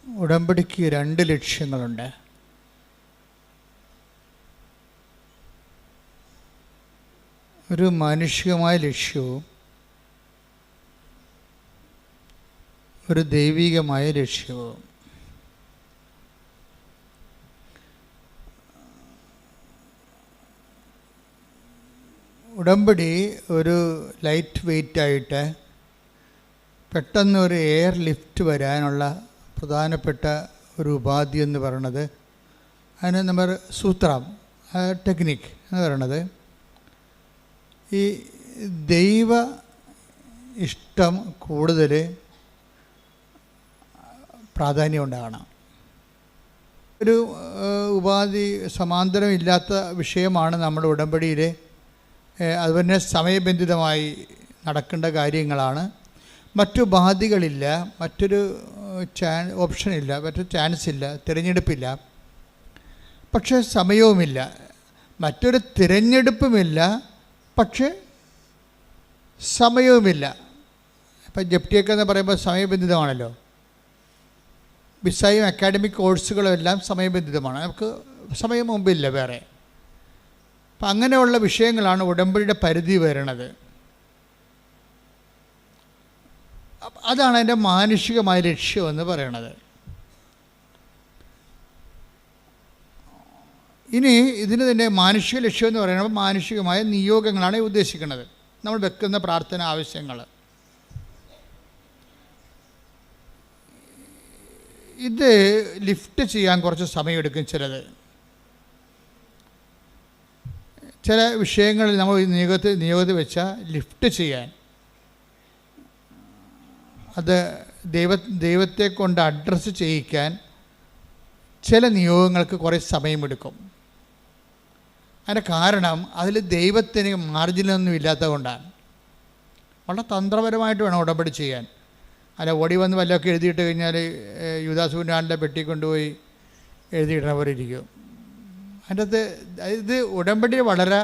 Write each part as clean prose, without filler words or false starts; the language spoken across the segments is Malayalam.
ഉടമ്പടിക്ക് രണ്ട് ലക്ഷ്യങ്ങളുണ്ട്. ഒരു മാനുഷികമായ ലക്ഷ്യവും ഒരു ദൈവികമായ ലക്ഷ്യവും. ഉടമ്പടി ഒരു ലൈറ്റ് വെയ്റ്റായിട്ട് പെട്ടെന്ന് ഒരു എയർ ലിഫ്റ്റ് വരാനുള്ള പ്രധാനപ്പെട്ട ഒരു ഉപാധി എന്ന് പറയുന്നത്, അതിന് നമ്മൾ സൂത്രം ടെക്നിക്ക് എന്ന് പറയുന്നത്, ഈ ദൈവ ഇഷ്ടം കൂടുതൽ പ്രാധാന്യം ഉണ്ടാകണം. ഒരു ഉപാധി സമാന്തരമില്ലാത്ത വിഷയമാണ് നമ്മുടെ ഉടമ്പടിയിൽ. അതുപോലെ സമയബന്ധിതമായി നടക്കേണ്ട കാര്യങ്ങളാണ്. മറ്റു ബാധ്യതകളില്ല, മറ്റൊരു ഓപ്ഷനില്ല, മറ്റൊരു ചാൻസ് ഇല്ല, തിരഞ്ഞെടുപ്പില്ല. പക്ഷേ സമയവുമില്ല, മറ്റൊരു തിരഞ്ഞെടുപ്പുമില്ല, പക്ഷേ സമയവുമില്ല. ഇപ്പം ജപ്തിയൊക്കെ എന്ന് പറയുമ്പോൾ സമയബന്ധിതമാണല്ലോ. വിസയും അക്കാഡമിക് കോഴ്സുകളും എല്ലാം സമയബന്ധിതമാണ്. നമുക്ക് സമയം മുമ്പില്ല വേറെ. അപ്പം അങ്ങനെയുള്ള വിഷയങ്ങളാണ് ഉടമ്പടിയുടെ പരിധി വരുന്നത്. അതാണ് അതിൻ്റെ മാനുഷികമായ ലക്ഷ്യമെന്ന് പറയണത്. ഇനി ഇതിന് തന്നെ മാനുഷിക ലക്ഷ്യം എന്ന് പറയുന്നത് മാനുഷികമായ നിയോഗങ്ങളാണ് ഉദ്ദേശിക്കുന്നത്. നമ്മൾ വെക്കുന്ന പ്രാർത്ഥന ആവശ്യങ്ങൾ. ഇത് ലിഫ്റ്റ് ചെയ്യാൻ കുറച്ച് സമയമെടുക്കും. ചില വിഷയങ്ങളിൽ നമ്മൾ നിയോഗത്തിൽ വെച്ചാൽ ലിഫ്റ്റ് ചെയ്യാൻ, അത് ദൈവത്തെ കൊണ്ട് അഡ്രസ്സ് ചെയ്യിക്കാൻ ചില നിയോഗങ്ങൾക്ക് കുറേ സമയമെടുക്കും. അതിൻ്റെ കാരണം അതിൽ ദൈവത്തിന് മാർജിനൊന്നും ഇല്ലാത്തത് കൊണ്ടാണ്. വളരെ തന്ത്രപരമായിട്ട് വേണം ഉടമ്പടി ചെയ്യാൻ. അല്ല ഓടി വന്ന് വല്ലതൊക്കെ എഴുതിയിട്ട് കഴിഞ്ഞാൽ യൂദാസുവിൻ്റെ പെട്ടി കൊണ്ടുപോയി എഴുതിയിടുന്നവർ ഇരിക്കും. അതിൻ്റെ അകത്ത് ഇത് ഉടമ്പടി വളരെ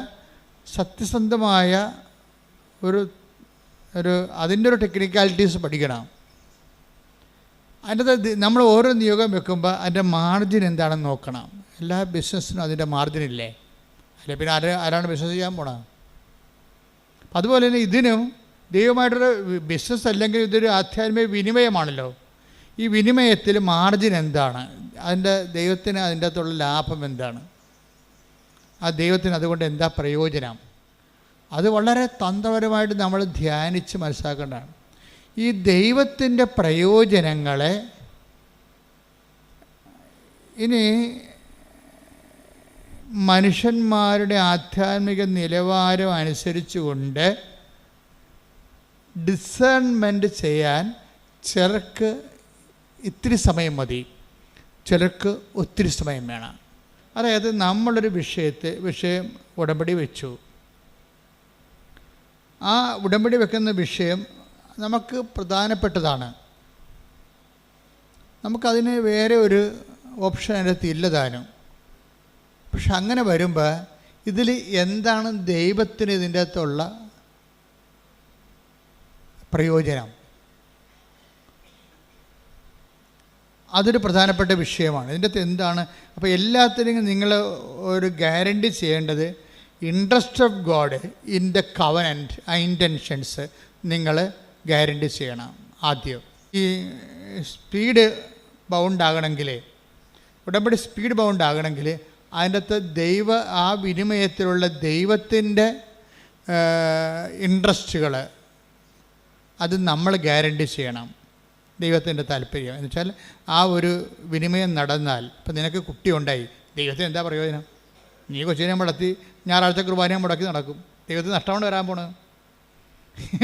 സത്യസന്ധമായ അതിൻ്റെ ഒരു ടെക്നിക്കാലിറ്റീസ് പഠിക്കണം. അതിൻ്റെ അകത്ത് നമ്മൾ ഓരോ നിയോഗം വെക്കുമ്പോൾ അതിൻ്റെ മാർജിൻ എന്താണെന്ന് നോക്കണം. എല്ലാ ബിസിനസ്സിനും അതിൻ്റെ മാർജിനില്ലേ? അല്ലെ പിന്നെ ആരാണ് ബിസിനസ് ചെയ്യാൻ പോണത്? അതുപോലെ തന്നെ ഇതിനും ദൈവമായിട്ടൊരു ബിസിനസ് അല്ലെങ്കിൽ ഇതൊരു ആധ്യാത്മിക വിനിമയമാണല്ലോ. ഈ വിനിമയത്തിൽ മാർജിൻ എന്താണ്? ദൈവത്തിന് അതിൻ്റെ അകത്തുള്ള ലാഭം എന്താണ്? ആ ദൈവത്തിന് അതുകൊണ്ട് എന്താ പ്രയോജനം? അത് വളരെ തന്ത്രപരമായിട്ട് നമ്മൾ ധ്യാനിച്ച് മനസ്സിലാക്കേണ്ടതാണ്. ഈ ദൈവത്തിൻ്റെ പ്രയോജനങ്ങളെ ഇനി മനുഷ്യന്മാരുടെ ആധ്യാത്മിക നിലവാരം അനുസരിച്ചുകൊണ്ട് ഡിസേൺമെൻറ്റ് ചെയ്യാൻ ചിലർക്ക് ഇത്തിരി സമയം മതി, ചിലർക്ക് ഒത്തിരി സമയം വേണം. അതായത് നമ്മളൊരു വിഷയം ഉടമ്പടി വെച്ചു. ആ ഉടമ്പടി വെക്കുന്ന വിഷയം നമുക്ക് പ്രധാനപ്പെട്ടതാണ്. നമുക്കതിന് വേറെ ഒരു ഓപ്ഷൻ അതിനകത്ത് ഇല്ലതാനും. പക്ഷെ അങ്ങനെ വരുമ്പോൾ ഇതിൽ എന്താണ് ദൈവത്തിന് ഇതിൻ്റെ അകത്തുള്ള പ്രയോജനം? അതൊരു പ്രധാനപ്പെട്ട വിഷയമാണ്. ഇതിൻ്റെ അകത്ത് എന്താണ്? അപ്പോൾ എല്ലാത്തിനും നിങ്ങൾ ഒരു ഗ്യാരണ്ടി ചെയ്യേണ്ടത് interest of God in the covenant, ആ ഇൻറ്റൻഷൻസ് നിങ്ങൾ ഗ്യാരണ്ടി ചെയ്യണം. ആദ്യം ഈ സ്പീഡ് ബൗണ്ടാകണമെങ്കിൽ, ഉടമ്പടി സ്പീഡ് ബൗണ്ടാകണമെങ്കിൽ അതിൻ്റെ അകത്ത് ആ വിനിമയത്തിലുള്ള ദൈവത്തിൻ്റെ ഇൻട്രസ്റ്റുകൾ അത് നമ്മൾ ഗ്യാരണ്ടി ചെയ്യണം. ദൈവത്തിൻ്റെ താല്പര്യം എന്ന് വെച്ചാൽ ആ ഒരു വിനിമയം നടന്നാൽ, ഇപ്പം നിനക്ക് കുട്ടി ഉണ്ടായി, ദൈവത്തിന് എന്താ പ്രയോജനം? നീ കൊച്ചിനെ മുടത്തി ഞായറാഴ്ച കുർബാനയെ മുടക്കി നടക്കും. ദൈവത്തിന് നഷ്ടമാണ് വരാൻ പോണത്.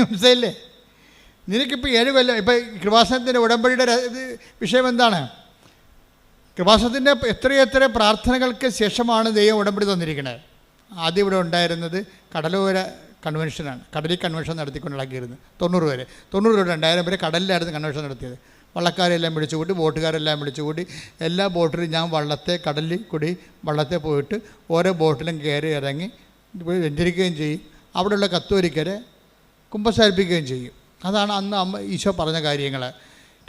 മനസ്സിലായില്ലേ? നിനക്കിപ്പോൾ 7 കൊല്ലം ഇപ്പം കൃപാസനത്തിൻ്റെ ഉടമ്പടിയുടെ വിഷയം എന്താണ്? കൃപാസനത്തിൻ്റെ എത്രയെത്ര പ്രാർത്ഥനകൾക്ക് ശേഷമാണ് ദൈവം ഉടമ്പടി തന്നിരിക്കുന്നത്. ആദ്യം ഇവിടെ ഉണ്ടായിരുന്നത് കടലോര കൺവെൻഷനാണ്. കടലിൽ കൺവെൻഷൻ നടത്തിക്കൊണ്ടിളക്കിയിരുന്നത് 90 വരെ. 90 തൊട്ട് 2000 വരെ കടലിലായിരുന്നു കൺവെൻഷൻ നടത്തിയത്. വള്ളക്കാരെല്ലാം വിളിച്ചുകൂട്ടി, ബോട്ടുകാരെല്ലാം വിളിച്ചുകൂട്ടി, എല്ലാ ബോട്ടിലും ഞാൻ കടലിൽ കൂടി വള്ളത്തെ പോയിട്ട് ഓരോ ബോട്ടിലും കയറി ഇറങ്ങി വെഞ്ചരിക്കുകയും ചെയ്യും. അവിടെയുള്ള കത്തോലിക്കരെ കുമ്പസാരിപ്പിക്കുകയും ചെയ്യും. അതാണ് അന്ന് ഈശോ പറഞ്ഞ കാര്യങ്ങൾ.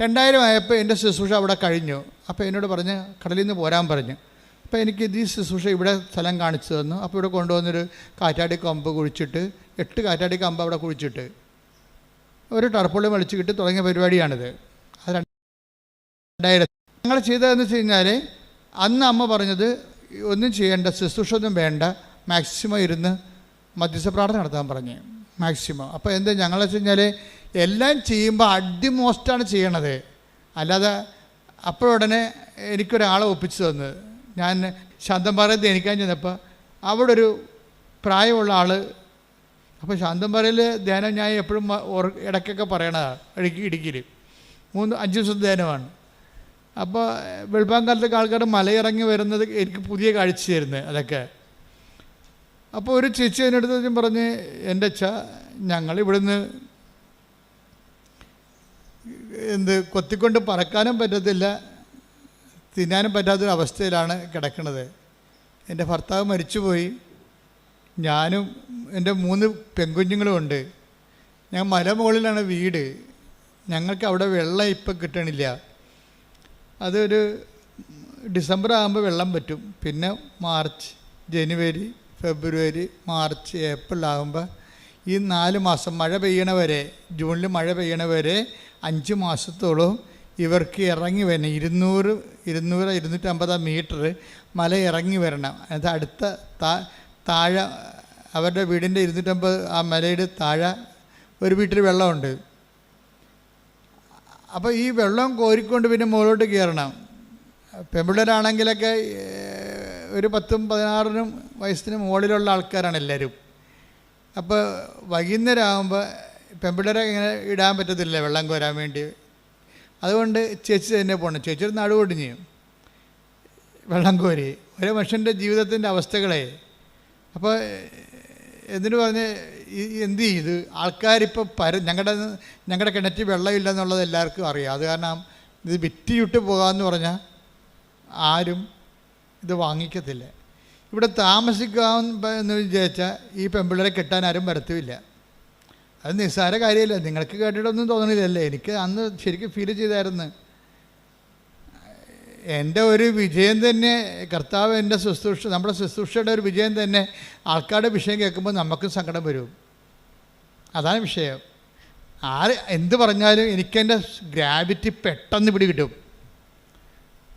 2000 ആയപ്പോൾ എൻ്റെ ശുശ്രൂഷ അവിടെ കഴിഞ്ഞു. അപ്പോൾ എന്നോട് പറഞ്ഞ് കടലിൽ നിന്ന് പോരാൻ പറഞ്ഞു. അപ്പോൾ എനിക്ക് ഈ ശുശ്രൂഷ ഇവിടെ സ്ഥലം കാണിച്ചു തന്നു. അപ്പോൾ ഇവിടെ കൊണ്ടുവന്നൊരു കാറ്റാടി കമ്പ് കുഴിച്ചിട്ട് 8 കാറ്റാടി കമ്പ് അവിടെ കുഴിച്ചിട്ട് ഒരു ടർപ്പുള്ളി വലിച്ചു കിട്ടി തുടങ്ങിയ പരിപാടിയാണിത്. അത് 2000 ഞങ്ങൾ ചെയ്തതെന്ന് വെച്ച് കഴിഞ്ഞാൽ അന്ന് അമ്മ പറഞ്ഞത് ഒന്നും ചെയ്യേണ്ട, ശുശ്രൂഷ ഒന്നും വേണ്ട, മാക്സിമം ഇരുന്ന് മധ്യസ്ഥ പ്രാർത്ഥന നടത്താൻ പറഞ്ഞു, മാക്സിമം. അപ്പോൾ എന്താ ഞങ്ങൾ വെച്ച് കഴിഞ്ഞാൽ എല്ലാം ചെയ്യുമ്പോൾ അടിമോസ്റ്റാണ് ചെയ്യണത്. അല്ലാതെ അപ്പോഴുടനെ എനിക്കൊരാളെ ഒപ്പിച്ചു തന്നത്. ഞാൻ ശാന്തംപാറയിൽ ധ്യാനിക്കാൻ ചെന്നപ്പോൾ അവിടെ ഒരു പ്രായമുള്ള ആൾ, അപ്പോൾ ശാന്തംപാറയിൽ ധ്യാനം ഞാൻ എപ്പോഴും ഇടയ്ക്കൊക്കെ പറയണതാണ്, ഇടുക്കിയിൽ 3-5 ദിവസത്തെ ധ്യാനമാണ്. അപ്പോൾ വെളുപ്പാങ്കാലത്തൊക്കെ ആൾക്കാർ മലയിറങ്ങി വരുന്നത് എനിക്ക് പുതിയ കാഴ്ചയായിരുന്നു അതൊക്കെ. അപ്പോൾ ഒരു ചേച്ചി അതിനടുത്ത് പറഞ്ഞ്, എൻ്റെ അച്ഛാ ഞങ്ങളിവിടുന്ന് കൊത്തിക്കൊണ്ട് പറക്കാനും പറ്റത്തില്ല, തിന്നാനും പറ്റാത്തൊരവസ്ഥയിലാണ് കിടക്കുന്നത്. എൻ്റെ ഭർത്താവ് മരിച്ചുപോയി, ഞാനും എൻ്റെ 3 പെൺകുഞ്ഞുങ്ങളും ഉണ്ട്. ഞാൻ മലമുകളിലാണ് വീട്, ഞങ്ങൾക്ക് അവിടെ വെള്ളം ഇപ്പം കിട്ടണില്ല. അതൊരു ഡിസംബർ ആകുമ്പോൾ വെള്ളം പറ്റും, പിന്നെ മാർച്ച്, ജനുവരി, ഫെബ്രുവരി, മാർച്ച്, ഏപ്രിൽ ആകുമ്പോൾ ഈ 4 മാസം മഴ പെയ്യണ വരെ, ജൂണിൽ മഴ പെയ്യണ വരെ 5 മാസത്തോളം ഇവർക്ക് ഇറങ്ങി വരണം. 200-250 മീറ്റർ മല ഇറങ്ങി വരണം. അത് അടുത്ത താഴെ അവരുടെ വീടിൻ്റെ 250 ആ മലയുടെ താഴെ ഒരു വീട്ടിൽ വെള്ളമുണ്ട്. അപ്പോൾ ഈ വെള്ളം കോരിക്കൊണ്ട് പിന്നെ മുകളിലോട്ട് കയറണം. പെൺപിള്ളേരാണെങ്കിലൊക്കെ ഒരു 10-16 വയസ്സിന് മുകളിലുള്ള ആൾക്കാരാണ് എല്ലാവരും. അപ്പോൾ വൈകുന്നേരം ആകുമ്പോൾ പെൺപിള്ളേരെ ഇങ്ങനെ ഇടാൻ പറ്റത്തില്ല വെള്ളം കോരാൻ വേണ്ടി. അതുകൊണ്ട് ചേച്ചി തന്നെ പോകണം. ചേച്ചി ഒരു നടുവൊടിഞ്ഞ് വെള്ളം കോരി ഒരു മനുഷ്യൻ്റെ ജീവിതത്തിൻ്റെ അവസ്ഥകളെ. അപ്പോൾ എന്തിനു പറഞ്ഞ് എന്ത് ചെയ്ത് ആൾക്കാരിപ്പോൾ ഞങ്ങളുടെ കിണറ്റിൽ വെള്ളമില്ലെന്നുള്ളത് എല്ലാവർക്കും അറിയാം. അത് കാരണം ഇത് വിറ്റ് പോകാമെന്ന് പറഞ്ഞാൽ ആരും ഇത് വാങ്ങിക്കത്തില്ല. ഇവിടെ താമസിക്കാമെന്ന് വിചാരിച്ചാൽ ഈ പെൺപിള്ളേരെ കെട്ടാൻ ആരും വരത്തുമില്ല. അത് നിസ്സാര കാര്യമല്ല. നിങ്ങൾക്ക് കേട്ടിട്ടൊന്നും തോന്നണില്ലല്ലേ? എനിക്ക് അന്ന് ശരിക്കും ഫീൽ ചെയ്തായിരുന്നു. എൻ്റെ ഒരു വിജയം തന്നെ കർത്താവ്, എൻ്റെ ശുശ്രൂഷ, നമ്മുടെ ശുശ്രൂഷയുടെ ഒരു വിജയം തന്നെ ആൾക്കാരുടെ വിഷയം കേൾക്കുമ്പോൾ നമുക്കും സങ്കടം വരും. അതാണ് വിഷയം. എന്ത് പറഞ്ഞാലും എനിക്കെൻ്റെ ഗ്രാവിറ്റി പെട്ടെന്ന് പിടികിട്ടും.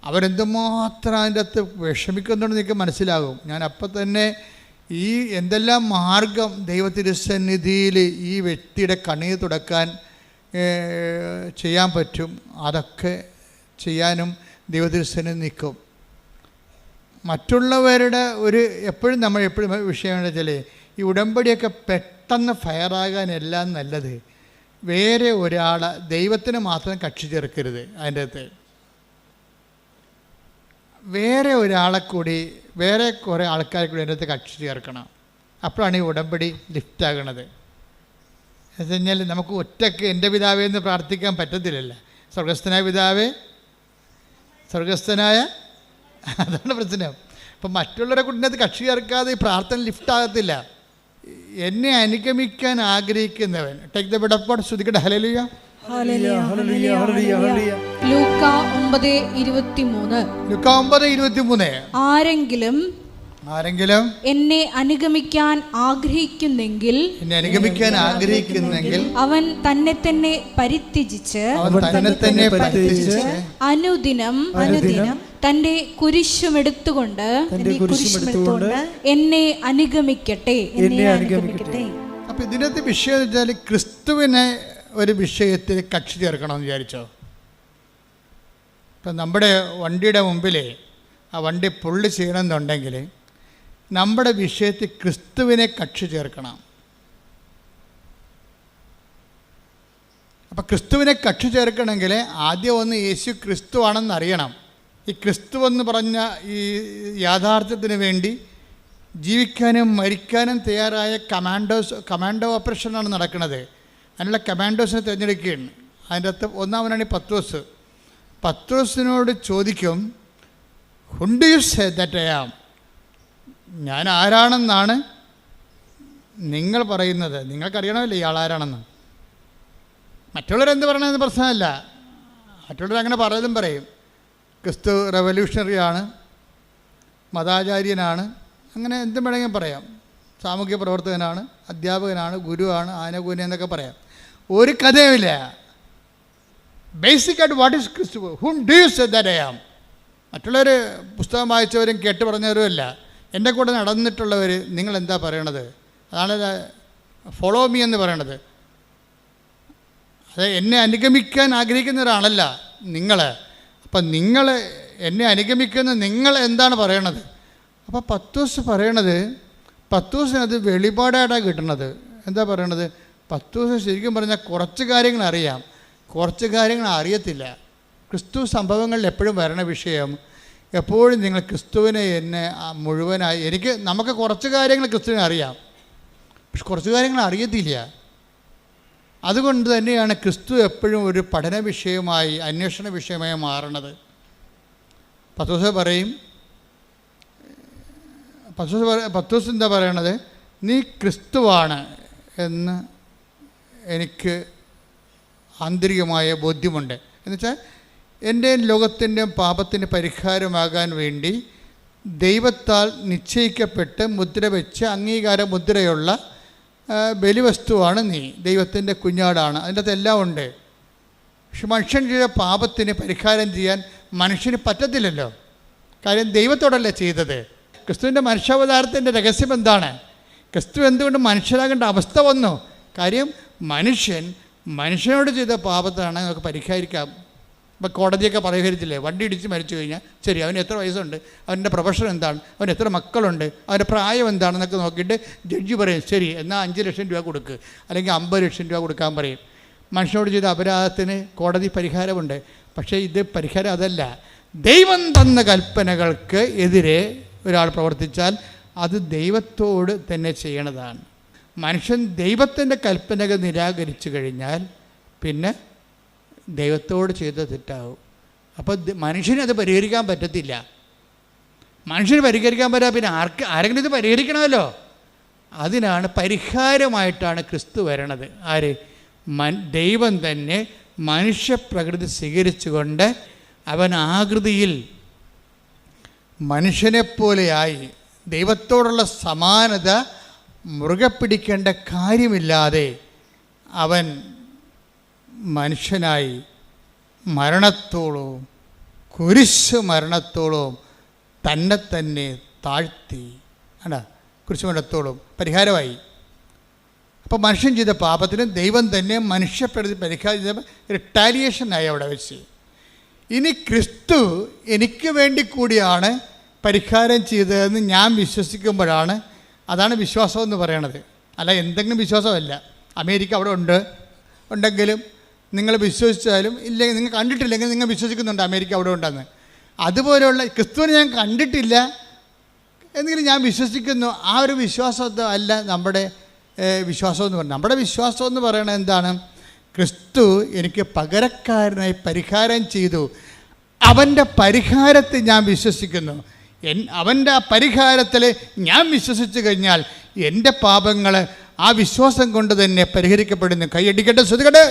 അവരെന്തുമാത്രം അതിൻ്റെ അകത്ത് വിഷമിക്കുന്നുണ്ടെന്ന് എനിക്ക് മനസ്സിലാകും. ഞാൻ അപ്പം തന്നെ ഈ എന്തെല്ലാം മാർഗം ദൈവത്തിരുസന്നിധിയിൽ ഈ വ്യക്തിയുടെ കണ്ണീർ തുടക്കാൻ ചെയ്യാൻ പറ്റും, അതൊക്കെ ചെയ്യാനും ദൈവത്തിരുസന്നിധി നിൽക്കും. മറ്റുള്ളവരുടെ എപ്പോഴും വിഷയം എന്താ വെച്ചാൽ ഈ ഉടമ്പടിയൊക്കെ പെട്ടെന്ന് ഫയറാകാനെല്ലാം നല്ലത് വേറെ ഒരാളെ, ദൈവത്തിന് മാത്രം കക്ഷി ചേർക്കരുത്. അതിൻ്റെ അകത്ത് വേറെ ഒരാളെ കൂടി, വേറെ കുറേ ആൾക്കാരെ കൂടി അതിൻ്റെ അകത്ത് കക്ഷി ചേർക്കണം. അപ്പോഴാണ് ഈ ഉടമ്പടി ലിഫ്റ്റാകണത്. എന്ന് വെച്ച് കഴിഞ്ഞാൽ നമുക്ക് ഒറ്റയ്ക്ക് എൻ്റെ പിതാവേ എന്ന് പ്രാർത്ഥിക്കാൻ പറ്റത്തില്ലല്ലോ. സ്വർഗസ്ഥനായ പിതാവേ, സ്വർഗസ്ഥനായ, അതാണ് പ്രശ്നം. അപ്പം മറ്റുള്ളവരെ കൂടി കക്ഷി ചേർക്കാതെ ഈ പ്രാർത്ഥന ലിഫ്റ്റാകത്തില്ല. എന്നെ അനുഗമിക്കാൻ ആഗ്രഹിക്കുന്നവൻ, take the bed of God, ശ്രുതിക്കട്ടെ ഹല്ലേലൂയ. ലൂക്ക 9:23 ആരെങ്കിലും എന്നെ അനുഗമിക്കാൻ ആഗ്രഹിക്കുന്നെങ്കിൽ അവൻ തന്നെ തന്നെ പരിത്യജിച്ച് അനുദിനം തന്റെ കുരിശുമെടുത്തുകൊണ്ട് എന്നെ അനുഗമിക്കട്ടെ. അപ്പൊ ഇതിനകത്ത് വിഷയം വെച്ചാൽ ക്രിസ്തുവിനെ ഒരു വിഷയത്തിൽ കക്ഷി ചേർക്കണമെന്ന് വിചാരിച്ചോ. ഇപ്പം നമ്മുടെ വണ്ടിയുടെ മുമ്പിൽ ആ വണ്ടി പുള്ളി ചെയ്യണമെന്നുണ്ടെങ്കിൽ നമ്മുടെ വിഷയത്തിൽ ക്രിസ്തുവിനെ കക്ഷി ചേർക്കണം. അപ്പം ക്രിസ്തുവിനെ കക്ഷി ചേർക്കണമെങ്കിൽ ആദ്യം ഒന്ന് യേശു ക്രിസ്തു ആണെന്ന് അറിയണം. ഈ ക്രിസ്തു എന്ന് പറഞ്ഞ ഈ യാഥാർത്ഥ്യത്തിന് വേണ്ടി ജീവിക്കാനും മരിക്കാനും തയ്യാറായ കമാൻഡോ ഓപ്പറേഷനാണ് നടക്കുന്നത്. അതിനുള്ള കമാൻഡോസിനെ തിരഞ്ഞെടുക്കുകയാണ്. അതിൻ്റെ അകത്ത് ഒന്നാമനാണ് പത്രോസ്. പത്രോസിനോട് ചോദിക്കും, who do you say that I am? ഞാൻ ആരാണെന്നാണ് നിങ്ങൾ പറയുന്നത്? നിങ്ങൾക്കറിയണമല്ലോ ഇയാൾ ആരാണെന്ന്. മറ്റുള്ളവരെന്ത് പറയണമെന്ന് പ്രശ്നമല്ല, മറ്റുള്ളവർ അങ്ങനെ പലതും പറയും. ക്രിസ്തു റെവല്യൂഷണറിയാണ്, മതാചാര്യനാണ്, അങ്ങനെ എന്തും വേണമെങ്കിലും പറയാം. സാമൂഹ്യ പ്രവർത്തകനാണ്, അധ്യാപകനാണ്, ഗുരുവാണ്, ആനകൂന എന്നൊക്കെ പറയാം. ഒരു കഥയുമില്ല. ബേസിക്കായിട്ട് വാട്ട് ഈസ് ക്രിസ്തു, whom do you say that I am. മറ്റുള്ളവർ പുസ്തകം വായിച്ചവരും കേട്ട് പറഞ്ഞവരും അല്ല, എൻ്റെ കൂടെ നടന്നിട്ടുള്ളവർ നിങ്ങൾ എന്താ പറയണത്, അതാണ് ഫോളോ മീ എന്ന് പറയണത്. അത് എന്നെ അനുഗമിക്കാൻ ആഗ്രഹിക്കുന്നവരാണല്ല നിങ്ങൾ. അപ്പം നിങ്ങൾ എന്നെ അനുഗമിക്കുന്ന നിങ്ങൾ എന്താണ് പറയണത്? അപ്പോൾ പത്രോസ് പറയണത്, പത്രോസിനത് വെളിപാടായിട്ടാണ് കിട്ടണത്. എന്താ പറയണത്? പത്രോസ് ശരിക്കും പറഞ്ഞാൽ കുറച്ച് കാര്യങ്ങൾ അറിയാം, കുറച്ച് കാര്യങ്ങൾ അറിയത്തില്ല. ക്രിസ്തു സംഭവങ്ങളിൽ എപ്പോഴും വരണ വിഷയം, എപ്പോഴും നിങ്ങൾ ക്രിസ്തുവിനെ എന്നെ മുഴുവനായി നമുക്ക് കുറച്ച് കാര്യങ്ങൾ ക്രിസ്തുവിനെ അറിയാം, പക്ഷെ കുറച്ച് കാര്യങ്ങൾ അറിയത്തില്ല. അതുകൊണ്ട് തന്നെയാണ് ക്രിസ്തു എപ്പോഴും ഒരു പഠന വിഷയമായി, അന്വേഷണ വിഷയമായി മാറണത്. പത്രോസ് എന്താ പറയണത്? നീ ക്രിസ്തുവാണ് എന്ന് എനിക്ക് ആന്തരികമായ ബോധ്യമുണ്ട്. എന്നുവെച്ചാൽ എൻ്റെയും ലോകത്തിൻ്റെയും പാപത്തിന് പരിഹാരമാകാൻ വേണ്ടി ദൈവത്താൽ നിശ്ചയിക്കപ്പെട്ട് മുദ്ര വെച്ച് അംഗീകാര മുദ്രയുള്ള ബലിവസ്തുവാണ് നീ, ദൈവത്തിൻ്റെ കുഞ്ഞാടാണ്, അതിൻ്റെ അകത്തെല്ലാം ഉണ്ട്. പക്ഷെ മനുഷ്യൻ ചെയ്ത പാപത്തിന് പരിഹാരം ചെയ്യാൻ മനുഷ്യന് പറ്റത്തില്ലല്ലോ. കാര്യം ദൈവത്തോടല്ലേ ചെയ്തത്. ക്രിസ്തുവിൻ്റെ മനുഷ്യാവതാരത്തിൻ്റെ രഹസ്യം എന്താണ്? ക്രിസ്തു എന്തുകൊണ്ട് മനുഷ്യരാകേണ്ട അവസ്ഥ വന്നു? കാര്യം മനുഷ്യനോട് ചെയ്ത പാപത്താണ് നമുക്ക് പരിഹരിക്കാം. ഇപ്പോൾ കോടതിയൊക്കെ പരിഹരിച്ചില്ലേ, വണ്ടി ഇടിച്ച് മരിച്ചു കഴിഞ്ഞാൽ ശരി, അവന് എത്ര വയസ്സുണ്ട്, അവൻ്റെ പ്രൊഫഷൻ എന്താണ്, അവന് എത്ര മക്കളുണ്ട്, അവൻ്റെ പ്രായം എന്താണെന്നൊക്കെ നോക്കിയിട്ട് ജഡ്ജി പറയും ശരി എന്നാൽ 5 ലക്ഷം രൂപ കൊടുക്കുക, അല്ലെങ്കിൽ 50 ലക്ഷം രൂപ കൊടുക്കാൻ പറയും. മനുഷ്യനോട് ചെയ്ത അപരാധത്തിന് കോടതി പരിഹാരമുണ്ട്. പക്ഷേ ഇത് പരിഹാരം അതല്ല. ദൈവം തന്ന കൽപ്പനകൾക്ക് എതിരെ ഒരാൾ പ്രവർത്തിച്ചാൽ അത് ദൈവത്തോട് തന്നെ ചെയ്യണതാണ്. മനുഷ്യൻ ദൈവത്തിൻ്റെ കൽപ്പനകൾ നിരാകരിച്ചു കഴിഞ്ഞാൽ പിന്നെ ദൈവത്തോട് ചെയ്ത തെറ്റാവും. അപ്പോൾ മനുഷ്യനത് പരിഹരിക്കാൻ പറ്റത്തില്ല. മനുഷ്യന് പരിഹരിക്കാൻ പറ്റാ പിന്നെ ആരെങ്കിലും ഇത് പരിഹരിക്കണമല്ലോ. അതിനാണ് പരിഹാരമായിട്ടാണ് ക്രിസ്തു വരണത്. ആര്? ദൈവം തന്നെ മനുഷ്യപ്രകൃതി സ്വീകരിച്ചുകൊണ്ട് അവൻ ആകൃതിയിൽ മനുഷ്യനെപ്പോലെയായി ദൈവത്തോടുള്ള സമാനത മുറുകെ പിടിക്കേണ്ട കാര്യമില്ലാതെ അവൻ മനുഷ്യനായി മരണത്തോളവും കുരിശ് മരണത്തോളവും തന്നെ താഴ്ത്തി. കുരിശ് മരണത്തോളവും പരിഹാരമായി. അപ്പോൾ മനുഷ്യൻ ചെയ്ത പാപത്തിന് ദൈവം തന്നെ മനുഷ്യപ്രതി പരിഹാരം റിട്ടാലിയേഷനായി അവിടെ വെച്ച്. ഇനി ക്രിസ്തു എനിക്ക് വേണ്ടി കൂടിയാണ് പരിഹാരം ചെയ്തതെന്ന് ഞാൻ വിശ്വസിക്കുമ്പോഴാണ്, അതാണ് വിശ്വാസം എന്ന് പറയണത്. അല്ല എന്തെങ്കിലും വിശ്വാസമല്ല. അമേരിക്ക അവിടെ ഉണ്ടെങ്കിലും നിങ്ങൾ വിശ്വസിച്ചാലും ഇല്ലെങ്കിൽ നിങ്ങൾ കണ്ടിട്ടില്ലെങ്കിൽ നിങ്ങൾ വിശ്വസിക്കുന്നുണ്ട് അമേരിക്ക അവിടെ ഉണ്ടെന്ന്. അതുപോലെയുള്ള ക്രിസ്തുവിനെ ഞാൻ കണ്ടിട്ടില്ല എന്നെങ്കിലും ഞാൻ വിശ്വസിക്കുന്നു. ആ ഒരു വിശ്വാസം അല്ല നമ്മുടെ വിശ്വാസം എന്ന് പറയുന്നത്. നമ്മുടെ വിശ്വാസം എന്ന് പറയുന്നത് എന്താണ്? ക്രിസ്തു എനിക്ക് പകരക്കാരനായി പരിഹാരം ചെയ്തു. അവൻ്റെ പരിഹാരത്തെ ഞാൻ വിശ്വസിക്കുന്നു. അവൻ്റെ ആ പരിഹാരത്തിൽ ഞാൻ വിശ്വസിച്ച് കഴിഞ്ഞാൽ എൻ്റെ പാപങ്ങൾ ആ വിശ്വാസം കൊണ്ട് തന്നെ പരിഹരിക്കപ്പെടുന്നു. കൈയടിക്കട്ടെ, ശ്രുതികട്ടെ.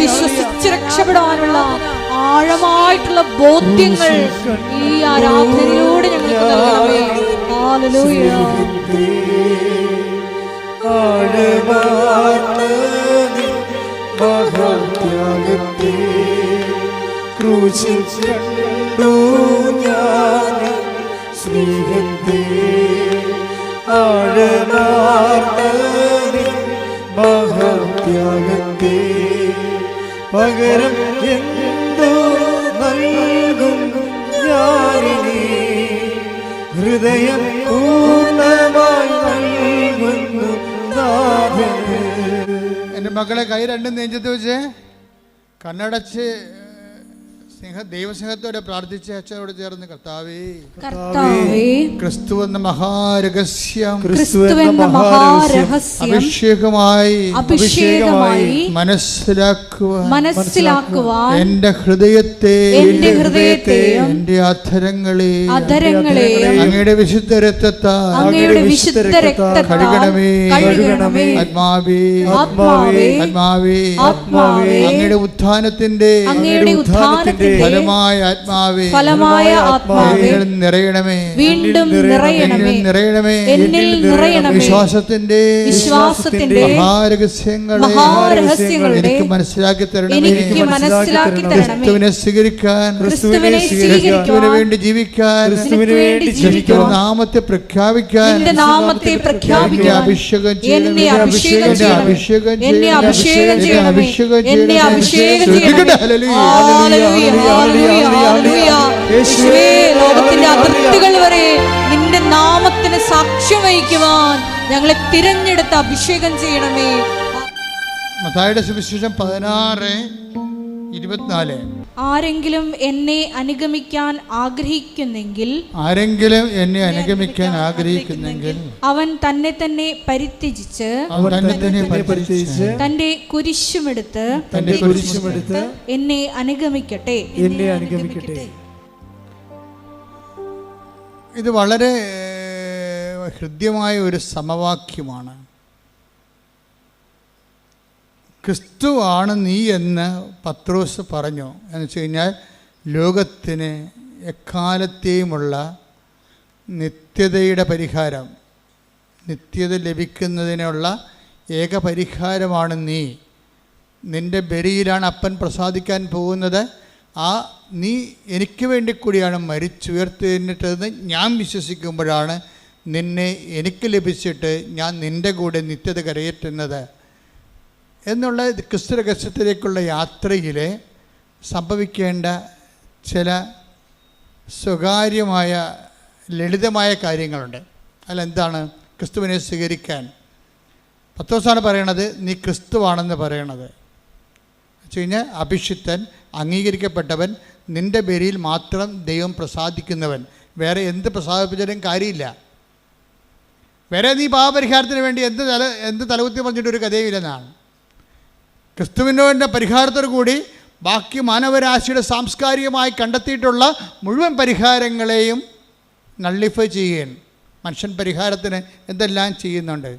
വിശ്വസിച്ച് രക്ഷപ്പെടാനുള്ള ആഴമായിട്ടുള്ള ബോധ്യങ്ങൾ ഈ ആരാധനയിലൂടെ ഞങ്ങൾക്ക് നൽകണമേ. ഹല്ലേലൂയ. ക്രൂശിൽ കണ്ടു ഞാൻ സ്നേഹത്തെ, ആഴമാർന്ന മഹാത്യാഗത്തെ, പകരം എന്തോ നൽകും ഞാനിനി, ഹൃദയം പൂർണ്ണമായി നൽകുന്നു നാഥന്. എൻ്റെ മക്കളെ കൈ രണ്ടും നെഞ്ചത്ത് വെച്ച് കണ്ണടച്ച് ദൈവസ്നേഹത്തോടെ പ്രാർത്ഥിച്ച അച്ഛനോട് ചേർന്ന് കർത്താവേ, ക്രിസ്തു എന്ന മഹാരഹസ്യം അഭിഷേകമായി മനസ്സിലാക്കുവാൻ എന്റെ ഹൃദയത്തെയും എന്റെ അധരങ്ങളെ അങ്ങയുടെ വിശുദ്ധ രക്തത്താൽ കഴുകണമേ. ആത്മാവേ, അങ്ങയുടെ ഉത്ഥാനത്തിന്റെ ഫലമായ ആത്മാവേ നിറയണമേ, വീണ്ടും നിറയണമേ. വിശ്വാസത്തിന്റെ മഹാരഹസ്യങ്ങളെ എനിക്ക് മനസ്സിലാക്കി തരണമേ. ക്രിസ്തുവിനെ സ്വീകരിക്കാൻ, ക്രിസ്തുവിന് വേണ്ടി ജീവിക്കാൻ, ക്രിസ്തുവിന്റെ നാമത്തെ പ്രഖ്യാപിക്കാൻ എന്നെ അഭിഷേകം ചെയ്യണമേ. ലോകത്തിന്റെ അതിർത്തികൾ വരെ നിന്റെ നാമത്തിന് സാക്ഷ്യം വഹിക്കുവാൻ ഞങ്ങളെ തിരഞ്ഞെടുത്ത് അഭിഷേകം ചെയ്യണമേ. മത്തായിയുടെ സുവിശേഷം 16:24. ആരെങ്കിലും എന്നെ അനുഗമിക്കാൻ ആഗ്രഹിക്കുന്നെങ്കിൽ അവൻ തന്നെ തന്നെ പരിത്യജിച്ച് തന്റെ കുരിശുമെടുത്ത് എന്നെ അനുഗമിക്കട്ടെ. ഇത് വളരെ ഹൃദ്യമായ ഒരു സമവാക്യമാണ്. ക്രിസ്തു ആണ് നീ എന്ന് പത്രോസ് പറഞ്ഞു. എന്ന് വെച്ച് കഴിഞ്ഞാൽ ലോകത്തിന് എക്കാലത്തെയുമുള്ള നിത്യതയുടെ പരിഹാരം, നിത്യത ലഭിക്കുന്നതിനുള്ള ഏക പരിഹാരമാണ് നീ. നിൻ്റെ ബലിയിലാണ് അപ്പൻ പ്രസാദിക്കാൻ പോകുന്നത്. നീ എനിക്ക് വേണ്ടി കൂടിയാണ് മരിച്ചുയർത്തിട്ടതെന്ന് ഞാൻ വിശ്വസിക്കുമ്പോഴാണ് നിന്നെ എനിക്ക് ലഭിച്ചിട്ട് ഞാൻ നിൻ്റെ കൂടെ നിത്യത കരയേറ്റുന്നത് എന്നുള്ള ക്രിസ്തു രഹസ്യത്തിലേക്കുള്ള യാത്രയിൽ സംഭവിക്കേണ്ട ചില സ്വകാര്യമായ ലളിതമായ കാര്യങ്ങളുണ്ട്. അതിലെന്താണ്? ക്രിസ്തുവിനെ സ്വീകരിക്കാൻ പത്രോസാണ് പറയണത്, നീ ക്രിസ്തുവാണെന്ന് പറയണത്. വെച്ച് കഴിഞ്ഞാൽ അഭിഷിക്തൻ, അംഗീകരിക്കപ്പെട്ടവൻ, നിൻ്റെ ബലിയിൽ മാത്രം ദൈവം പ്രസാദിക്കുന്നവൻ. വേറെ എന്ത് പ്രസാദിപ്പിച്ചാലും കാര്യമില്ല. വേറെ നീ പാപപരിഹാരത്തിന് വേണ്ടി എന്ത് തലകുത്തി പറഞ്ഞിട്ടൊരു കഥയുമില്ലെന്നാണ്. ക്രിസ്തുവിൻ്റെ പരിഹാരത്തോടു കൂടി ബാക്കി മാനവരാശിയുടെ സാംസ്കാരികമായി കണ്ടെത്തിയിട്ടുള്ള മുഴുവൻ പരിഹാരങ്ങളെയും നള്ളിഫൈ ചെയ്യുകയാണ്. മനുഷ്യൻ പരിഹാരത്തിന് എന്തെല്ലാം ചെയ്യുന്നുണ്ട്.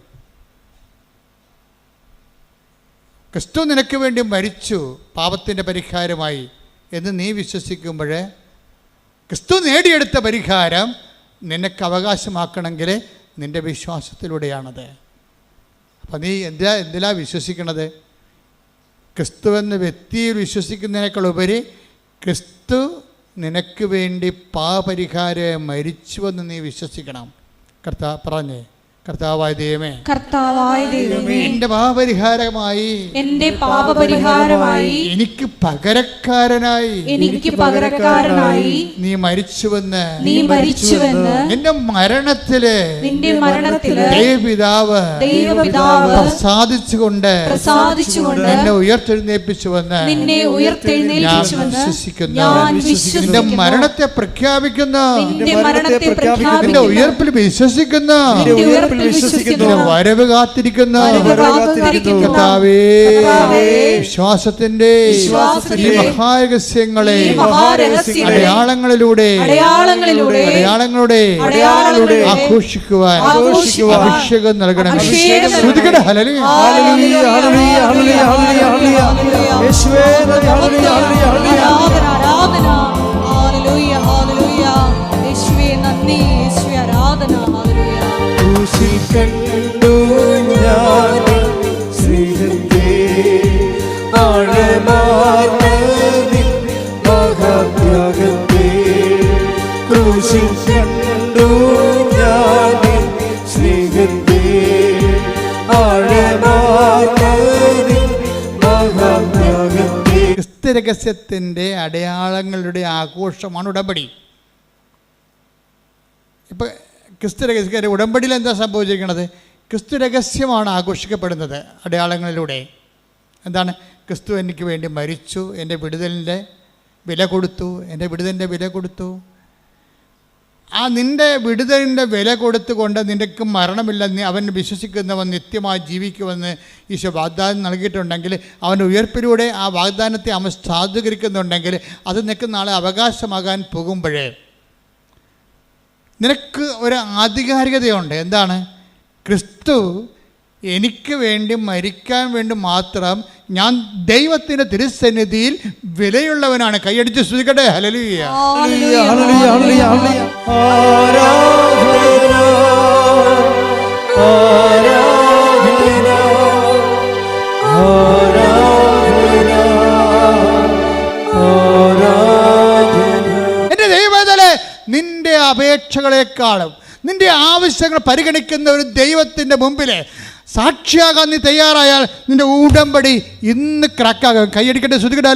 ക്രിസ്തു നിനക്ക് വേണ്ടി മരിച്ചു പാപത്തിൻ്റെ പരിഹാരമായി എന്ന് നീ വിശ്വസിക്കുമ്പോൾ ക്രിസ്തു നേടിയെടുത്ത പരിഹാരം നിനക്ക് അവകാശമാക്കണമെങ്കിൽ നിൻ്റെ വിശ്വാസത്തിലൂടെയാണത്. അപ്പം നീ എന്തിലാണ് വിശ്വസിക്കണത്? ക്രിസ്തുവെന്ന വ്യക്തിയിൽ വിശ്വസിക്കുന്നതിനേക്കാൾ ഉപരി ക്രിസ്തു നിനക്ക് വേണ്ടി പാപപരിഹാരം മരിച്ചുവെന്ന് നീ വിശ്വസിക്കണം. പറഞ്ഞേ, കർത്താവായ ദൈവമേ, എന്റെ പാപപരിഹാരമായി എനിക്ക് പകരക്കാരനായി നീ മരിച്ചുവെന്ന് നിന്റെ മരണത്തില് ദൈവപിതാവ് പ്രസാദിച്ചുകൊണ്ട് എന്നെ ഉയർത്തെഴുന്നേൽപ്പിച്ചുവെന്ന് ഞാൻ വിശ്വസിക്കുന്നു. നിന്റെ മരണത്തെ പ്രഖ്യാപിക്കുന്നു, നിന്റെ ഉയർപ്പിൽ വിശ്വസിക്കുന്നു, വരവ് കാത്തിരിക്കുന്ന കർത്താവേ, വിശ്വാസത്തിന്റെ ഈ മഹാരഹസ്യങ്ങളെ അടയാളങ്ങളിലൂടെ ആഘോഷിക്കുവാൻ അഭിഷേകം നൽകണമേ. കണ്ടു ഞാൻ സ്നേഹത്തെ ആഴമാർന്ന മഹാത്യാഗത്തെ. ക്രൂശിൽ കണ്ടു ഞാൻ സ്നേഹത്തെ ആഴമാർന്ന മഹാത്യാഗത്തെ. ക്രിസ്തുരഹസ്യത്തിൻ്റെ അടയാളങ്ങളുടെ ആഘോഷമാണ് ഉടമ്പടി. ഇപ്പം ക്രിസ്തു രഹസ്യ ഉടമ്പടിയിൽ എന്താ സംഭവിച്ചിരിക്കുന്നത്? ക്രിസ്തു രഹസ്യമാണ് ആഘോഷിക്കപ്പെടുന്നത് അടയാളങ്ങളിലൂടെ. എന്താണ്? ക്രിസ്തു എനിക്ക് വേണ്ടി മരിച്ചു, എൻ്റെ വിടുതലിൻ്റെ വില കൊടുത്തു, എൻ്റെ വിടുതലിൻ്റെ വില കൊടുത്തു. ആ നിൻ്റെ വിടുതലിൻ്റെ വില കൊടുത്തുകൊണ്ട് നിനക്ക് മരണമില്ല, അവൻ വിശ്വസിക്കുന്നവൻ നിത്യമായി ജീവിക്കുമെന്ന് ഈശോ വാഗ്ദാനം നൽകിയിട്ടുണ്ടെങ്കിൽ, അവൻ്റെ ഉയർപ്പിലൂടെ ആ വാഗ്ദാനത്തെ അവൻ സാധൂകരിക്കുന്നുണ്ടെങ്കിൽ, അത് നിനക്ക് നാളെ അവകാശമാകാൻ പോകുമ്പോഴേ നിനക്ക് ഒരു ആധികാരികതയുണ്ട്. എന്താണ്? ക്രിസ്തു എനിക്ക് വേണ്ടി മരിക്കാൻ വേണ്ടി മാത്രം ഞാൻ ദൈവത്തിൻ്റെ തിരുസന്നിധിയിൽ വിലയുള്ളവനാണ്. കൈയടിച്ച് സ്തുതിക്കട്ടെ. ഹല്ലേലൂയ. എൻ്റെ ദൈവമേ, നിന്റെ അപേക്ഷകളെക്കാളും നിന്റെ ആവശ്യങ്ങൾ പരിഗണിക്കുന്ന ഒരു ദൈവത്തിൻ്റെ മുമ്പിൽ സാക്ഷിയാകാൻ നീ തയ്യാറായാൽ നിന്റെ ഉടമ്പടി ഇന്ന് ക്രാക്കാകും. കൈയടിക്കട്ടെ, ശ്രുതിക്കട്ടെ.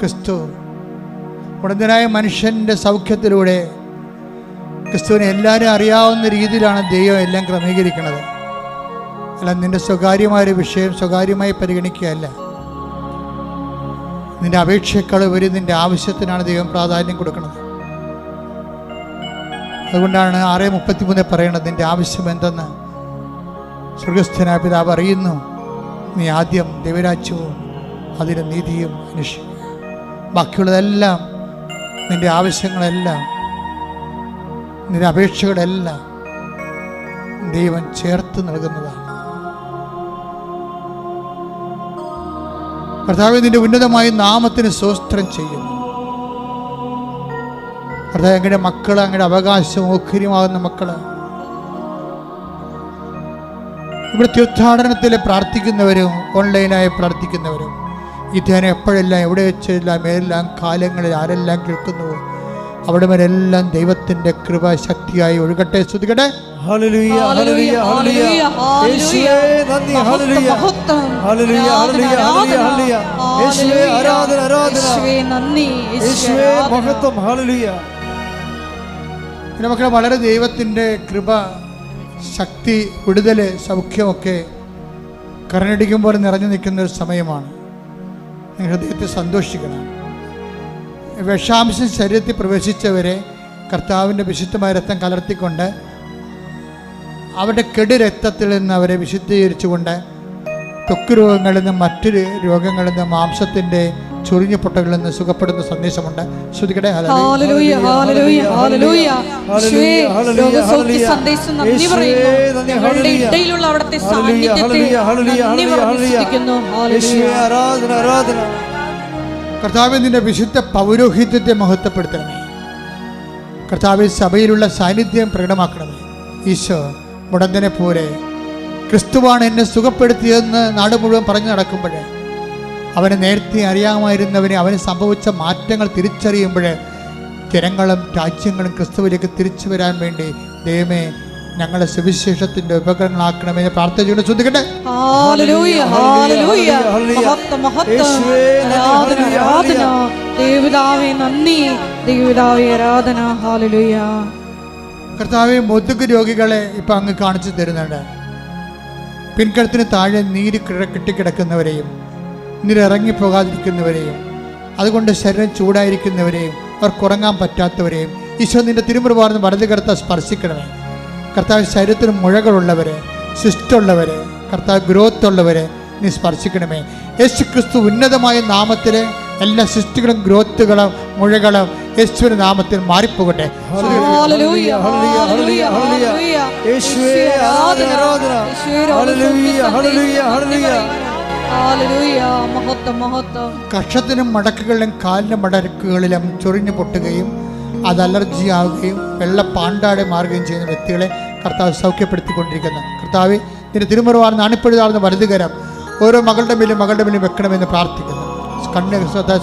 ക്രിസ്തു ഉടന്തനായ മനുഷ്യൻ്റെ സൗഖ്യത്തിലൂടെ ക്രിസ്തുവിനെ എല്ലാവരും അറിയാവുന്ന രീതിയിലാണ് ദൈവം എല്ലാം ക്രമീകരിക്കുന്നത്. അല്ല, നിൻ്റെ സ്വകാര്യമായൊരു വിഷയം സ്വകാര്യമായി പരിഗണിക്കുകയല്ല. നിൻ്റെ അപേക്ഷയേക്കാൾ ഉപരി നിൻ്റെ ആവശ്യത്തിനാണ് ദൈവം പ്രാധാന്യം കൊടുക്കുന്നത്. അതുകൊണ്ടാണ് 6:33 പറയണത്, നിൻ്റെ ആവശ്യം എന്തെന്ന് സ്വർഗസ്ഥനായ പിതാവ് അറിയുന്നു. നീ ആദ്യം ദൈവരാജ്യവും അതിന് നീതിയും അന്വേഷിക്കുക. ബാക്കിയുള്ളതെല്ലാം, നിൻ്റെ ആവശ്യങ്ങളെല്ലാം, നിൻ്റെ അപേക്ഷകളെല്ലാം ദൈവം ചേർത്ത് നൽകുന്നതാണ്. കർത്താവേ, നിൻ്റെ ഉന്നതമായ നാമത്തിന് സ്തോത്രം ചെയ്യുന്നു. കർത്താവേ, അങ്ങയുടെ മക്കൾ, അങ്ങയുടെ അവകാശവും ഓഹരിയുമാകുന്ന മക്കൾ ഇവിടെ തീർത്ഥാടനത്തിൽ പ്രാർത്ഥിക്കുന്നവരും ഓൺലൈനായി പ്രാർത്ഥിക്കുന്നവരും ഈ ധ്യാനം എപ്പോഴെല്ലാം എവിടെ വെച്ചെല്ലാം ഏതെല്ലാം കാലങ്ങളിൽ ആരെല്ലാം കേൾക്കുന്നുവോ അവിടെ വരെല്ലാം ദൈവത്തിൻ്റെ കൃപ ശക്തിയായി ഒഴുകട്ടെ. സ്തുതിക്കട്ടെ. ഹല്ലേലൂയ, ഹല്ലേലൂയ, ഹല്ലേലൂയ. യേശുവേ നന്ദി. ഹല്ലേലൂയ, ഹല്ലേലൂയ, ഹല്ലേലൂയ, ഹല്ലേലൂയ. യേശുവേ ആരാധന, ആരാധന. യേശുവേ നന്ദി, യേശുവേ മഹത്വം. ഹല്ലേലൂയ. പിന്നെ മക്കളെ, വളരെ ദൈവത്തിൻ്റെ കൃപ, ശക്തി, വിടുതൽ, സൗഖ്യമൊക്കെ കരനടിക്കുമ്പോൾ നിറഞ്ഞു നിൽക്കുന്ന ഒരു സമയമാണ്. നിങ്ങൾ ഹൃദയത്തെ സന്തോഷിക്കണം. വിഷാംശം ശരീരത്തിൽ പ്രവേശിച്ചവരെ കർത്താവിൻ്റെ വിശുദ്ധമായ രക്തം കലർത്തിക്കൊണ്ട് അവരുടെ കെടു രക്തത്തിൽ നിന്ന് അവരെ വിശുദ്ധീകരിച്ചുകൊണ്ട് ത്വക്ക് രോഗങ്ങളിൽ നിന്നും മറ്റൊരു രോഗങ്ങളിൽ നിന്നും മാംസത്തിൻ്റെ ചൊറിഞ്ഞു പൊട്ടകളിൽ നിന്ന് സുഖപ്പെടുന്ന സന്ദേശമുണ്ട്. ശ്രുതിക്കട്ടെ. കർത്താവേ, നിന്റെ വിശുദ്ധ പൗരോഹിത്യത്തെ മഹത്വപ്പെടുത്തണമേ. കർത്താവേ, സഭയിലുള്ള സാന്നിധ്യം പ്രകടമാക്കണമേ. ഈശോ മുടന്തനെ പോലെ ക്രിസ്തുവാണ് എന്നെ സുഖപ്പെടുത്തിയതെന്ന് നാട് മുഴുവൻ പറഞ്ഞു നടക്കുമ്പോൾ, അവനെ നേരത്തെ അറിയാമായിരുന്നവനെ അവന് സംഭവിച്ച മാറ്റങ്ങൾ തിരിച്ചറിയുമ്പോൾ ജനങ്ങളും രാജ്യങ്ങളും ക്രിസ്തുവിലേക്ക് തിരിച്ചു വരാൻ വേണ്ടി ദൈവമേ ഞങ്ങളെ സുവിശേഷത്തിന്റെ ഉപകരണങ്ങളാക്കണമെന്ന് പ്രാർത്ഥിച്ചുകൊണ്ട് ശ്രദ്ധിക്കട്ടെ. കർത്താവേ, മുതുക് രോഗികളെ ഇപ്പൊ അങ്ങ് കാണിച്ചു തരുന്നുണ്ട്. പിൻകഴുത്തിന് താഴെ നീര് കെട്ടിക്കിടക്കുന്നവരെയും നീരിറങ്ങിപ്പോകാതിരിക്കുന്നവരെയും അതുകൊണ്ട് ശരീരം ചൂടായിരിക്കുന്നവരെയും അവർക്കുറങ്ങാൻ പറ്റാത്തവരെയും ഈശോ നിന്റെ തിരുമുറിവാർന്ന് വലത് കർത്താവ് സ്പർശിക്കണമേ. കർത്താവ് ശരീരത്തിന് മുഴകളുള്ളവരെ, സിസ്റ്റുള്ളവരെ, കർത്താവ് ഗ്രോത്ത് ഉള്ളവരെ നീ സ്പർശിക്കണമേ. യേശു ക്രിസ്തു ഉന്നതമായ നാമത്തിലെ എല്ലാ സിസ്റ്റുകളും ഗ്രോത്തുകളും മുഴകളും യേശുവിന്റെ നാമത്തിൽ മാറിപ്പോകട്ടെ. കക്ഷത്തിനും മടക്കുകളിലും കാലിനും മടക്കുകളിലും ചൊറിഞ്ഞു പൊട്ടുകയും അത് അലർജി ആവുകയും വെള്ളപ്പാണ്ടാടെ മാറുകയും ചെയ്യുന്ന വ്യക്തികളെ കർത്താവ് സൗഖ്യപ്പെടുത്തിക്കൊണ്ടിരിക്കുന്നു. കർത്താവ് നിന്റെ തിരുമുറിവാർന്ന് അണിപ്പെടുതാർന്ന വലതുകരം ഓരോ മകളുടെ മേലും വെക്കണമെന്ന് പ്രാർത്ഥിക്കുന്നു. കണ്ണ്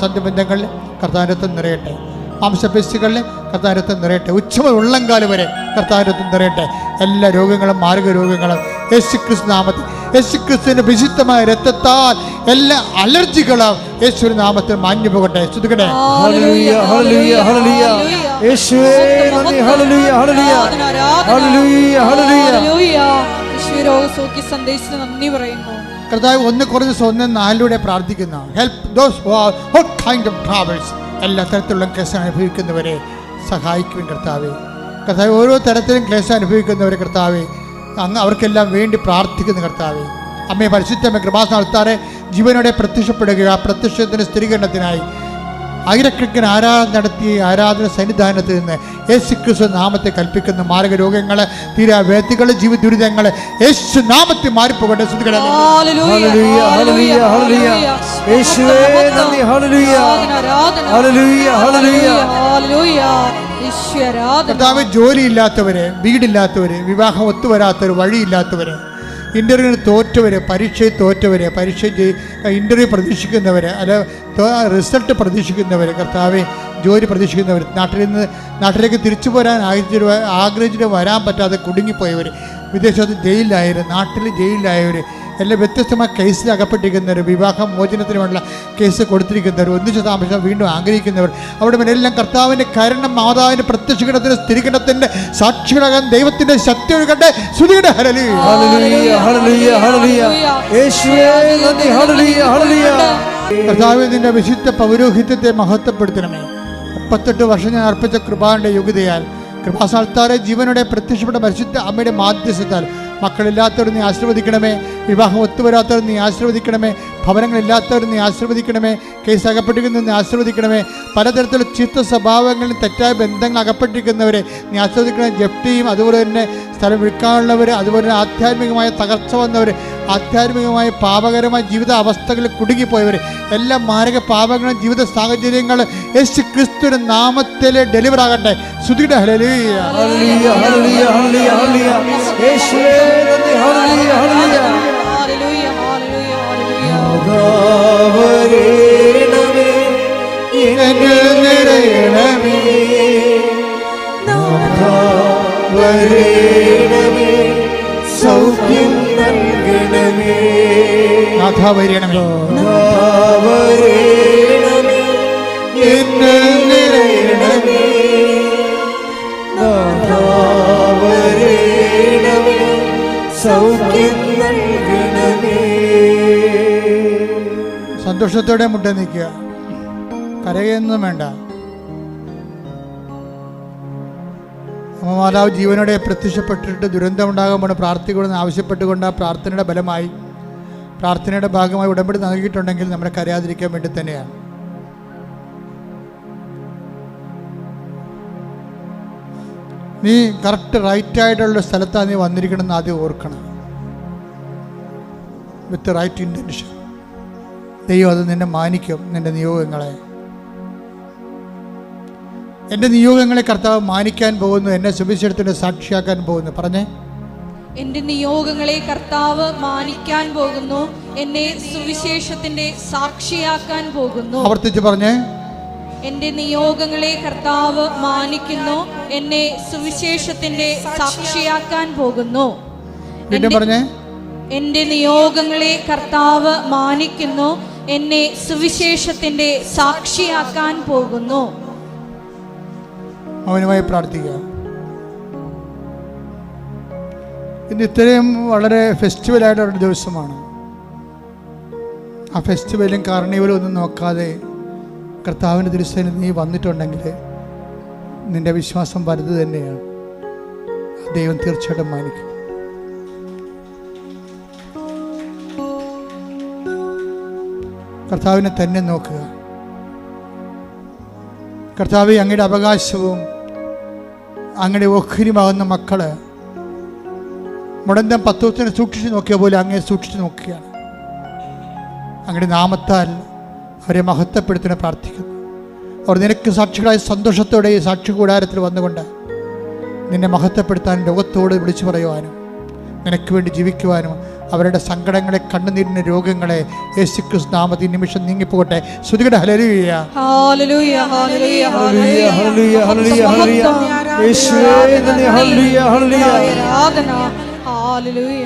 സന്ധ്യബന്ധങ്ങളിൽ കർത്താവിൻ്റെ നിറയട്ടെ. മാംസപേശികളിൽ കർത്താരത്വം നിറയട്ടെ. ഉച്ചമുതൽ ഉള്ളംകാല് വരെ കർത്താരത്വം നിറയട്ടെ. എല്ലാ രോഗങ്ങളും മാർഗരോഗങ്ങളും യേശുക്രിസ്തു നാമത്തിൽ, യേശുക്രിസ്തുവിന്റെ വിശുദ്ധമായ രക്തത്താൽ എല്ലാ അലർജികളും യേശുവിന്റെ നാമത്തിൽ മാഞ്ഞു പോകട്ടെ. സ്തുതിക്കട്ടെ. ഹല്ലേലൂയ ഹല്ലേലൂയ ഹല്ലേലൂയ. യേശുവേ നന്ദി. ഹല്ലേലൂയ ഹല്ലേലൂയ ഹല്ലേലൂയ ഹല്ലേലൂയ. യേശുവേ രോഗസൗഖ്യ സന്ദേശത്തിന് നന്ദി പറയുന്നു. കർത്താവ് 1 Corinthians 1:4 പ്രാർത്ഥിക്കുന്ന help those who are all kind of troubles, എല്ലാ തരത്തിലുള്ള ക്ലേശം അനുഭവിക്കുന്നവരെ സഹായിക്കും കർത്താവേ. കർത്താവ് ഓരോ തരത്തിലും ക്ലേശം അനുഭവിക്കുന്നവരെ കർത്താവേ അങ്ങ് അവർക്കെല്ലാം വേണ്ടി പ്രാർത്ഥിക്കുന്ന കർത്താവേ. അമ്മയെ പരിശുദ്ധമേ കൃപാസനത്താറെ ജീവനോടെ പ്രത്യക്ഷപ്പെടുക. പ്രത്യക്ഷത്തിൻ്റെ സ്ഥിരീകരണത്തിനായി ആയിരക്കണക്കിന് ആരാധന നടത്തി ആരാധന സന്നിധാനത്തിൽ നിന്ന് യേശുക്രിസ്തു നാമത്തെ കൽപ്പിക്കുന്ന മാർഗരോഗങ്ങൾ, തീരാവേദികൾ, ജീവിത ദുരിതങ്ങൾ യേശു നാമത്തിൽ മാറിപ്പോകട്ടെ. കർത്താവ് ജോലിയില്ലാത്തവര്, വീടില്ലാത്തവര്, വിവാഹം ഒത്തുവരാത്തവര്, വഴിയില്ലാത്തവര്, ഇൻ്റർവ്യൂവിന് തോറ്റവർ, പരീക്ഷയിൽ തോറ്റവർ, ഇൻ്റർവ്യൂ പ്രതീക്ഷിക്കുന്നവർ, അല്ല റിസൾട്ട് പ്രതീക്ഷിക്കുന്നവർ, കർത്താവെ ജോലി പ്രതീക്ഷിക്കുന്നവർ, നാട്ടിലേക്ക് തിരിച്ചു പോരാൻ ആഗ്രഹിച്ചിട്ട് വരാൻ പറ്റാതെ കുടുങ്ങിപ്പോയവർ, വിദേശത്ത് ജയിലിലായവർ, നാട്ടിൽ ജയിലിലായവർ, എല്ലാം വ്യത്യസ്തമായ കേസിൽ അകപ്പെട്ടിരിക്കുന്നവർ, വിവാഹം മോചനത്തിന് വേണ്ടിയുള്ള കേസ് കൊടുത്തിരിക്കുന്നവർ, ഒന്നിച്ച് താമസം വീണ്ടും ആഗ്രഹിക്കുന്നവർ, അവിടെ എല്ലാം കർത്താവിൻ്റെ കരുണം, മാതാവിൻ്റെ പ്രത്യക്ഷീകരണത്തിൻ്റെ സ്ഥിരീകരണത്തിൻ്റെ സാക്ഷികളാകാൻ ദൈവത്തിൻ്റെ ശക്തി ഒഴുകട്ടെ. സ്തുതിയുടെ ഹല്ലേലൂയ ഹല്ലേലൂയ ഹല്ലേലൂയ. യേശുവേ നന്ദി. ഹല്ലേലൂയ ഹല്ലേലൂയ. കർത്താവേ നിന്റെ വിശുദ്ധ പൗരോഹിത്യത്തെ മഹത്വപ്പെടുത്തണമേ. 38 വർഷം ഞാൻ അർപ്പിച്ച കൃപാന്റെ യോഗ്യതയാൽ കൃപാസാൽത്താരെ ജീവനോടെ പ്രത്യക്ഷപ്പെട്ട പരിശുദ്ധ അമ്മയുടെ മാധ്യസ്ഥത്താൽ മക്കളില്ലാത്തവർ നീ ആശീർവദിക്കണമേ. വിവാഹം ഒത്തുവരാത്തവർ നീ ആശീർവദിക്കണമേ. ഭവനങ്ങളില്ലാത്തവർ നീ ആശീർവദിക്കണമേ. കേസ് അകപ്പെട്ടിരിക്കുന്നവർ നീ ആശീർവദിക്കണമേ. പലതരത്തിലുള്ള ചീത്ത സ്വഭാവങ്ങളിൽ തെറ്റായ ബന്ധങ്ങൾ അകപ്പെട്ടിരിക്കുന്നവരെ നീ ആശീർവദിക്കണമേ. ജപ്തിയും അതുപോലെ തന്നെ സ്ഥലം വിൽക്കാനുള്ളവർ, അതുപോലെ തന്നെ ആധ്യാത്മികമായ തകർച്ച വന്നവർ, ആധ്യാത്മികമായ പാപകരമായ ജീവിത അവസ്ഥകളിൽ കുടുങ്ങിപ്പോയവർ, എല്ലാ മാരക പാപങ്ങളും ജീവിത സാഹചര്യങ്ങളും യേശു ക്രിസ്തുവിന്റെ നാമത്തിൽ ഡെലിവർ ആകട്ടെ. സ്തുതിയുടെ ഹല്ലേലൂയ ഹല്ലേലൂയ ഹല്ലേലൂയ ഹല്ലേലൂയ. യേശുവേ നന്ദി. ഹല്ലേലൂയ ഹല്ലേലൂയ ഹല്ലേലൂയ ഹല്ലേലൂയ ഹല്ലേലൂയ. നാദാവരേണമേ ഞങ്ങൾ നിറയണമേ. നാദാവരേണമേ സൗഖ്യം നൽകണമേ. നാഥാ വരണമേ. നാദാവരേണമേ എന്നിൽ നിറയണമേ. നാദാവരേണമേ സൗഖ്യം നൽകണമേ. സന്തോഷത്തോടെ മുട്ട നിൽക്കുക, കരയൊന്നും വേണ്ട. അമ്മ മാതാവ് ജീവനോടെ പ്രത്യക്ഷപ്പെട്ടിട്ട് ദുരന്തമുണ്ടാകുമ്പോൾ പ്രാർത്ഥിക്കണമെന്ന് ആവശ്യപ്പെട്ടുകൊണ്ട് ആ പ്രാർത്ഥനയുടെ ബലമായി, പ്രാർത്ഥനയുടെ ഭാഗമായി ഉടമ്പടി നൽകിയിട്ടുണ്ടെങ്കിൽ നമ്മളെ കരയാതിരിക്കാൻ വേണ്ടി തന്നെയാണ്. നീ കറക്റ്റ് റൈറ്റായിട്ടുള്ള സ്ഥലത്താണ് നീ വന്നിരിക്കണമെന്ന് ആദ്യം ഓർക്കണം. വിത്ത് റൈറ്റ് ഇൻറ്റൻഷൻ. ദൈവം അത് നിന്നെ മാനിക്കും. നിന്റെ നിയോഗങ്ങളെ, എൻ്റെ നിയോഗങ്ങളെ കർത്താവ് മാനിക്കാൻ പോകുന്നു. എന്നെ സുവിശേഷത്തിൻ്റെ സാക്ഷിയാക്കാൻ പോകുന്നു. പറഞ്ഞേ, എന്റെ നിയോഗങ്ങളെ കർത്താവ് മാനിക്കാൻ പോകുന്നു, എന്നെ സുവിശേഷത്തിന്റെ സാക്ഷിയാക്കാൻ പോകുന്നു. ആവർത്തിച്ച് പറഞ്ഞേ, എന്റെ നിയോഗങ്ങളെ കർത്താവ് മാനിക്കുന്നു, എന്നെ സുവിശേഷത്തിന്റെ സാക്ഷിയാക്കാൻ പോകുന്നു. വീണ്ടും പറഞ്ഞേ, എന്റെ നിയോഗങ്ങളെ കർത്താവ് മാനിക്കുന്നു, എന്നെ സുവിശേഷത്തിന്റെ സാക്ഷിയാക്കാൻ പോകുന്നു. മൗനമായി പ്രാർത്ഥിക്കുക. ഇന്ന് ഇത്രയും വളരെ ഫെസ്റ്റിവലായിട്ടുള്ളൊരു ദിവസമാണ്. ആ ഫെസ്റ്റിവലും കാർണിവലും ഒന്നും നോക്കാതെ കർത്താവിൻ്റെ തിരുസേനയിൽ നീ വന്നിട്ടുണ്ടെങ്കിൽ നിൻ്റെ വിശ്വാസം വലുത് തന്നെയാണ്. ദൈവം തീർച്ചയായിട്ടും മാനിക്കും. കർത്താവിനെ തന്നെ നോക്കുക. കർത്താവെ, അങ്ങയുടെ അവകാശവും അങ്ങയുടെ ഓഹരിയുമാകുന്ന മക്കള് മുടന്തം പത്വത്തിനെ സൂക്ഷിച്ച് നോക്കിയ പോലെ അങ്ങേ സൂക്ഷിച്ച് നോക്കുകയാണ്. അങ്ങയുടെ നാമത്താൽ അവരെ മഹത്വപ്പെടുത്തുന്ന പ്രാർത്ഥിക്കുന്നു. അവർ നിനക്ക് സാക്ഷികളായ സന്തോഷത്തോടെ ഈ സാക്ഷി കൂടാരത്തിൽ വന്നുകൊണ്ട് നിന്നെ മഹത്വപ്പെടുത്താനും ലോകത്തോട് വിളിച്ചു പറയുവാനും നിനക്ക് വേണ്ടി ജീവിക്കുവാനും അവരുടെ സങ്കടങ്ങളെ, കണ്ണുനീരിൻ്റെ രോഗങ്ങളെ യേശുക്രിസ്തു നാമത്തിൽ നിമിഷം നീങ്ങിപ്പോകട്ടെ. ശ്രുതികട ഹല്ലേലൂയ. ഹല്ലേലൂയ ഹല്ലേലൂയ ഹല്ലേലൂയ ഹല്ലേലൂയ ഹല്ലേലൂയ യേശുവേ നന്ദി. ഹല്ലേലൂയ ഹല്ലേലൂയ ആരാധന. ഹല്ലേലൂയ.